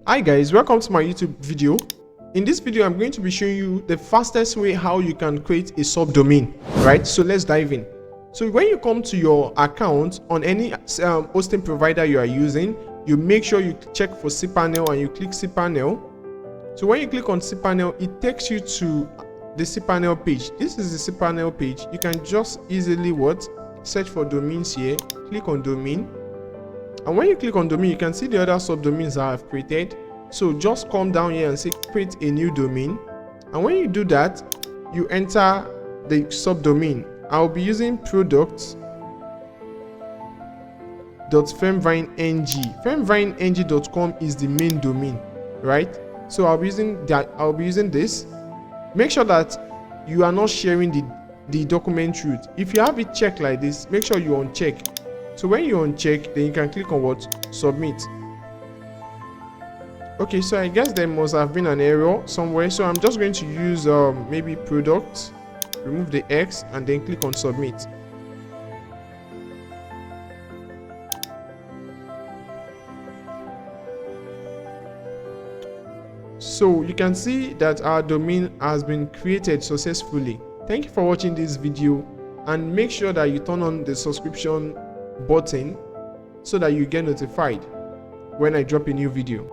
Hi guys, welcome to my YouTube video. In this video I'm going to be showing you the fastest way how you can create a subdomain, right? So let's dive in. So when you come to your account on any hosting provider you are using, you make sure you check for cPanel and you click cPanel. So when you click on cPanel, it takes you to the cPanel page. This is the cPanel page. You can just easily search for domains here, click on domain. And when you click on domain, you can see the other subdomains that I've created. So just come down here and say create a new domain. And when you do that, you enter the subdomain. I'll be using products.femvineng. Femvineng.com is the main domain, right? So I'll be using that. I'll be using this. Make sure that you are not sharing the document root. If you have it checked like this, make sure you uncheck. So when you uncheck, then you can click on submit. Okay, so I guess there must have been an error somewhere, so I'm just going to use maybe products, remove the X, and then click on submit. So you can see that our domain has been created successfully. Thank you for watching this video, and make sure that you turn on the subscription button so that you get notified when I drop a new video.